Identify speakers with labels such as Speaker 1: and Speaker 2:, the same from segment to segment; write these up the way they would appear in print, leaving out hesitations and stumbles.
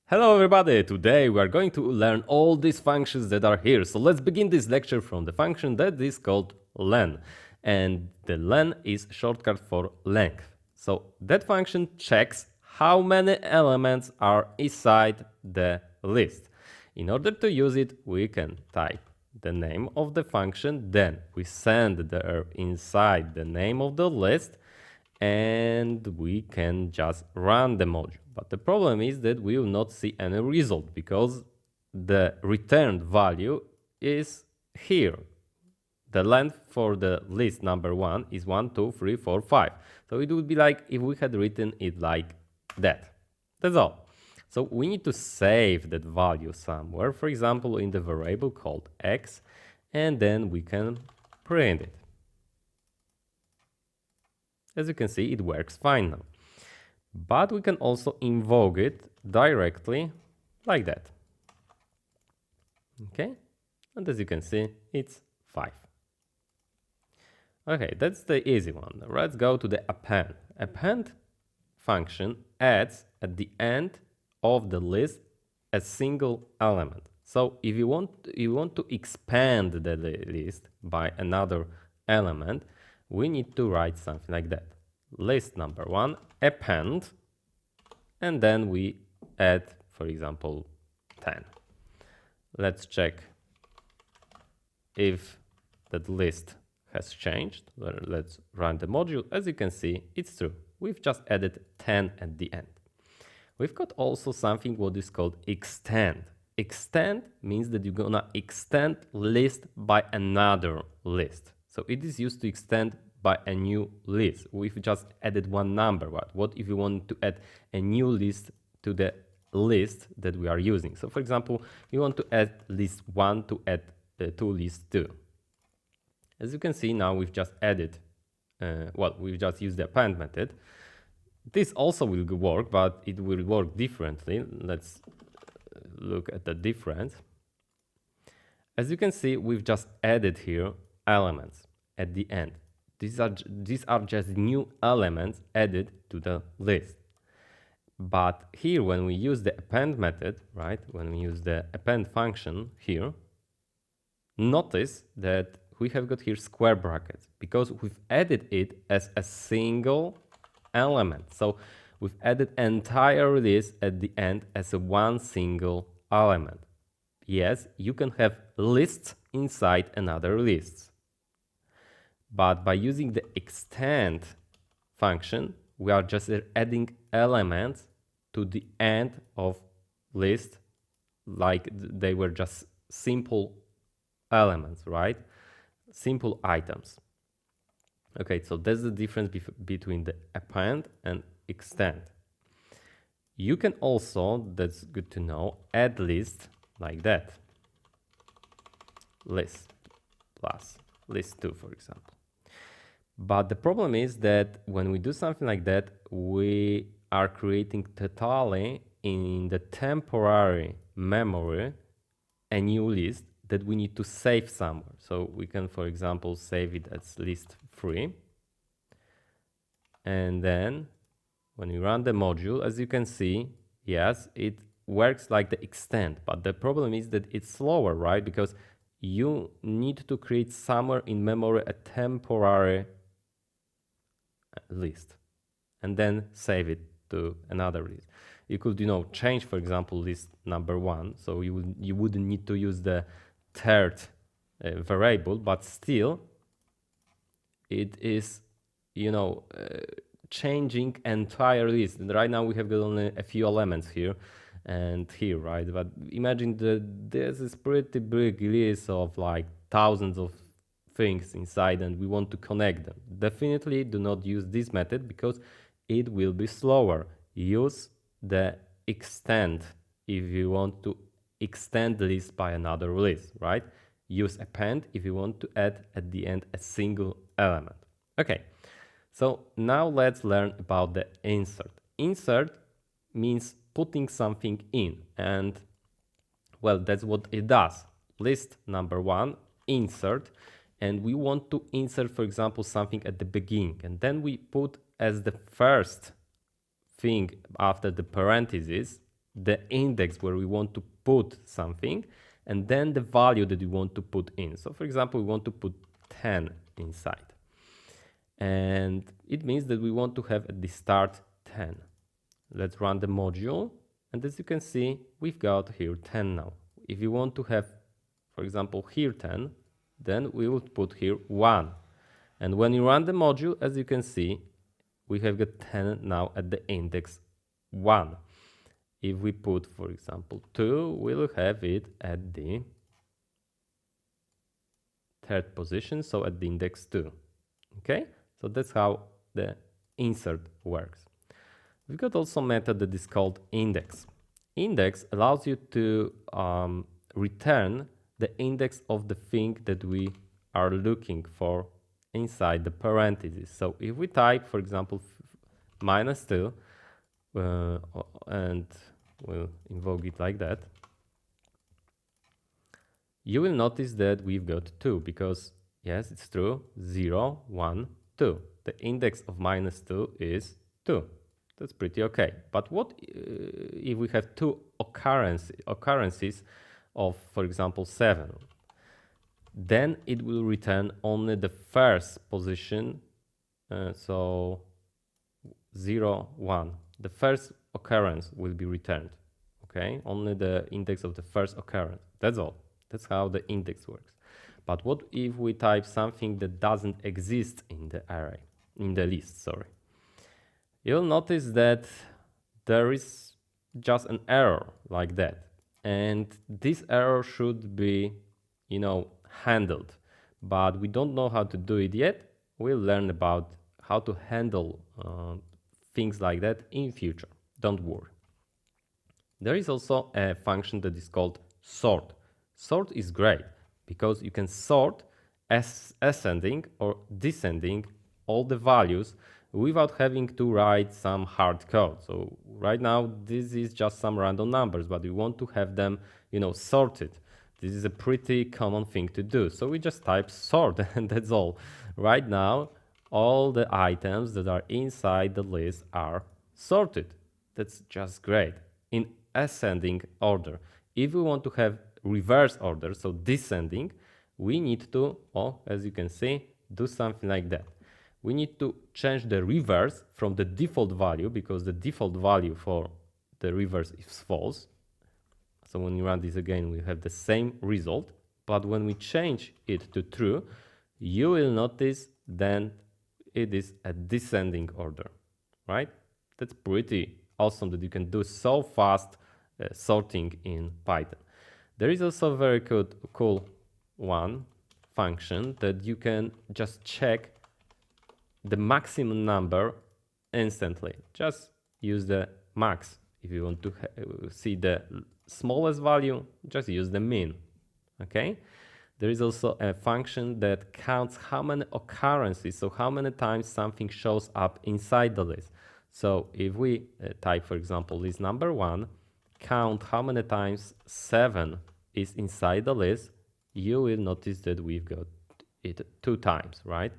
Speaker 1: Hello everybody! Today we are going to learn all these functions that are here. So let's begin this lecture from the function that is called len. And the len is shortcut for length. So that function checks how many elements are inside the list. In order to use it, we can type the name of the function, then we send there inside the name of the list, and we can just run the module. But the problem is that we will not see any result because the returned value is here. The length for the list number 1 is 1, 2, 3, 4, 5. So it would be like if we had written it like that. That's all. So we need to save that value somewhere, for example, in the variable called x, and then we can print it. As you can see, it works fine now. But we can also invoke it directly like that. Okay? And as you can see, it's 5. Okay, that's the easy one. Let's go to the append. Append function adds at the end of the list a single element. So if you want to expand the list by another element, we need to write something like that. List number 1, append, and then we add, for example, 10. Let's check if that list has changed. Let's run the module. As you can see, it's true. We've just added 10 at the end. We've got also something what is called extend. Extend means that you're gonna extend list by another list. So it is used to extend by a new list. We've just added one number. What if you want to add a new list to the list that we are using? So for example, you want to add list 1 to add to list 2. As you can see now, we've just added, we've just used the append method. This also will work, but it will work differently. Let's look at the difference. As you can see, we've just added here elements at the end. These are just new elements added to the list. But here, when we use the append method, right, when we use the append function here, notice that we have got here square brackets because we've added it as a single element. So we've added entire list at the end as a one single element. Yes, you can have lists inside another list. But by using the extend function, we are just adding elements to the end of list like they were just simple elements, right? Simple items. Okay, so that's the difference between the append and extend. You can also, that's good to know, add list like that. List plus list 2, for example. But the problem is that when we do something like that, we are creating totally in the temporary memory a new list that we need to save somewhere. So we can, for example, save it as list 3. And then when you run the module, as you can see, yes, it works like the extend. But the problem is that it's slower, right? Because you need to create somewhere in memory a temporary list and then save it to another list. You could, change, for example, list number 1. So you wouldn't need to use the third variable, but still it is, changing entire list. And right now we have got only a few elements here and here, right? But imagine that there's this pretty big list of like thousands of things inside and we want to connect them. Definitely do not use this method because it will be slower. Use the extend if you want to extend the list by another list, right? Use append if you want to add at the end a single element. Okay, so now let's learn about the insert. Insert means putting something in, and well, that's what it does. List number 1, insert, and we want to insert, for example, something at the beginning, and then we put as the first thing after the parentheses the index where we want to put something, and then the value that we want to put in. So for example, we want to put 10 inside. And it means that we want to have at the start 10. Let's run the module. And as you can see, we've got here 10 now. If you want to have, for example, here 10, then we would put here 1. And when you run the module, as you can see, we have got 10 now at the index 1. If we put, for example, 2, we'll have it at the third position, so at the index 2. Okay? So that's how the insert works. We've got also a method that is called index. Index allows you to return the index of the thing that we are looking for inside the parentheses. So if we type, for example, -2, and we'll invoke it like that, you will notice that we've got 2 because, yes, it's true, 0, 1, 2. The index of -2 is 2. That's pretty okay. But what if we have 2 occurrences of, for example, 7? Then it will return only the first position, so 0, 1. The first occurrence will be returned, okay? Only the index of the first occurrence. That's all. That's how the index works. But what if we type something that doesn't exist in the array, in the list, sorry? You'll notice that there is just an error like that. And this error should be, handled. But we don't know how to do it yet. We'll learn about how to handle things like that in future. Don't worry. There is also a function that is called sort. Sort is great because you can sort as ascending or descending all the values without having to write some hard code. So right now, this is just some random numbers, but we want to have them, sorted. This is a pretty common thing to do. So we just type sort and that's all. Right now, all the items that are inside the list are sorted. That's just great. In ascending order. If we want to have reverse order, so descending, we need to, as you can see, do something like that. We need to change the reverse from the default value because the default value for the reverse is false. So when you run this again, we have the same result. But when we change it to true, you will notice then it is a descending order, right? That's pretty awesome that you can do so fast sorting in Python. There is also a very cool function that you can just check the maximum number instantly. Just use the max. If you want to see the smallest value, just use the min. Okay? There is also a function that counts how many occurrences, so how many times something shows up inside the list. So if we type, for example, list number 1, count how many times 7 is inside the list, you will notice that we've got it 2 times, right?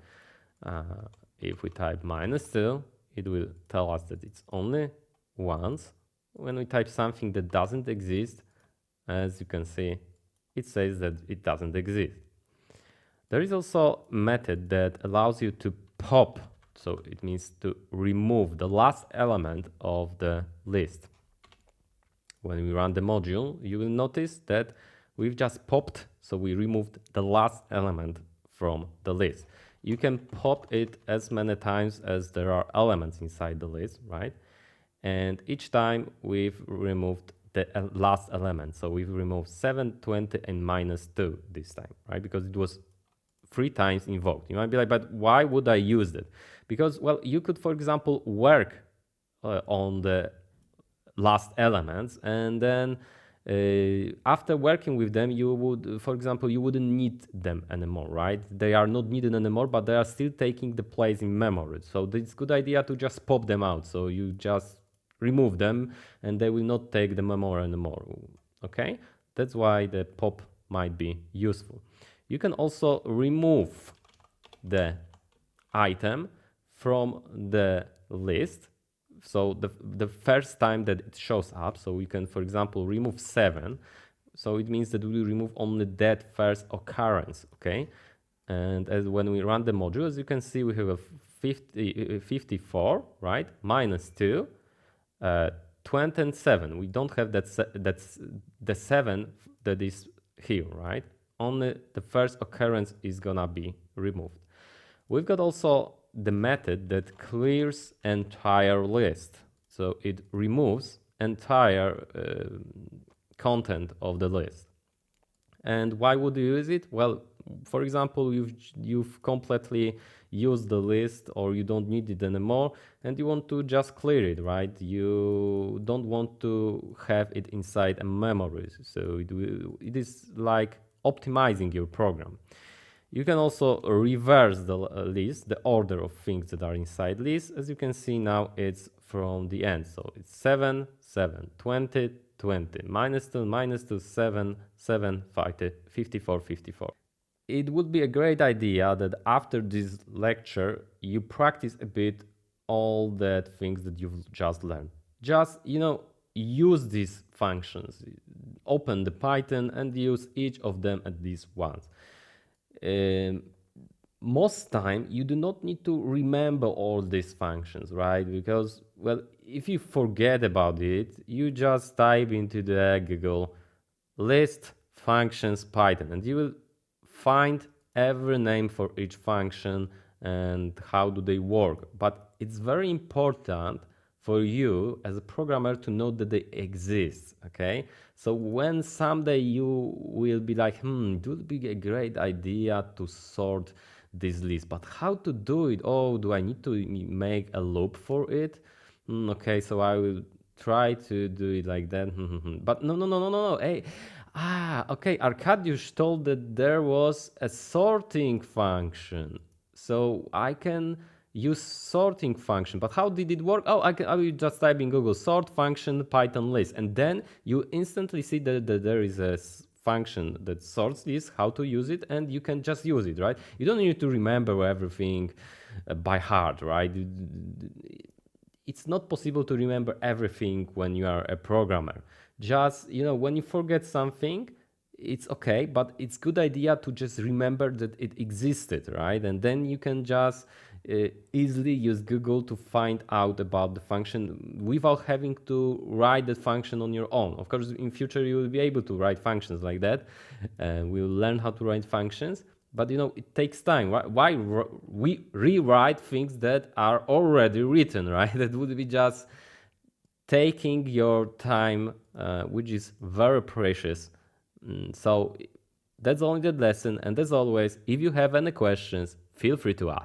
Speaker 1: If we type -2, it will tell us that it's only once. When we type something that doesn't exist, as you can see, it says that it doesn't exist. There is also a method that allows you to pop, so it means to remove the last element of the list. When we run the module, you will notice that we've just popped, so we removed the last element from the list. You can pop it as many times as there are elements inside the list, right? And each time we've removed the last element. So we've removed 7, 20, and -2 this time, right? Because it was 3 times invoked. You might be like, but why would I use it? Because, well, you could, for example, work on the last elements, and then after working with them, you would, for example, you wouldn't need them anymore, right? They are not needed anymore, but they are still taking the place in memory. So it's a good idea to just pop them out. So you just remove them and they will not take the memory anymore, okay? That's why the pop might be useful. You can also remove the item from the list so the first time that it shows up. So we can, for example, remove 7. So it means that we remove only that first occurrence, okay? And as when we run the module, as you can see, we have a 54, right? Minus 2, 20 and 7. We don't have that's the 7 that is here, right? Only the first occurrence is gonna be removed. We've got also the method that clears entire list. So it removes entire content of the list. And why would you use it? Well, for example, you've completely used the list, or you don't need it anymore, and you want to just clear it, right? You don't want to have it inside a memory. So it is like optimizing your program. You can also reverse the list, the order of things that are inside list. As you can see now, it's from the end. So it's 7, 7, 20, 20, minus 2, 7, 7, 54, 54. It would be a great idea that after this lecture, you practice a bit all that things that you've just learned. Just, use these functions. Open the Python and use each of them at least once. Most time you do not need to remember all these functions, right? Because, well, if you forget about it, you just type into the Google list functions Python, and you will find every name for each function and how do they work. But it's very important for you as a programmer to know that they exist, okay? So when someday you will be like, it would be a great idea to sort this list, but how to do it? Oh, do I need to make a loop for it? Okay, so I will try to do it like that. But no. Hey, okay, Arkadiusz told that there was a sorting function. So I can use sorting function, but how did it work? Oh, I will just type in Google sort function Python list, and then you instantly see that there is a function that sorts this, how to use it, and you can just use it, right? You don't need to remember everything by heart, right? It's not possible to remember everything when you are a programmer. Just, when you forget something, it's okay, but it's good idea to just remember that it existed, right? And then you can just easily use Google to find out about the function without having to write the function on your own. Of course, in future you will be able to write functions like that. We'll learn how to write functions, but it takes time. Why we rewrite things that are already written, right? That would be just taking your time, which is very precious. So that's only the lesson. And as always, if you have any questions, feel free to ask.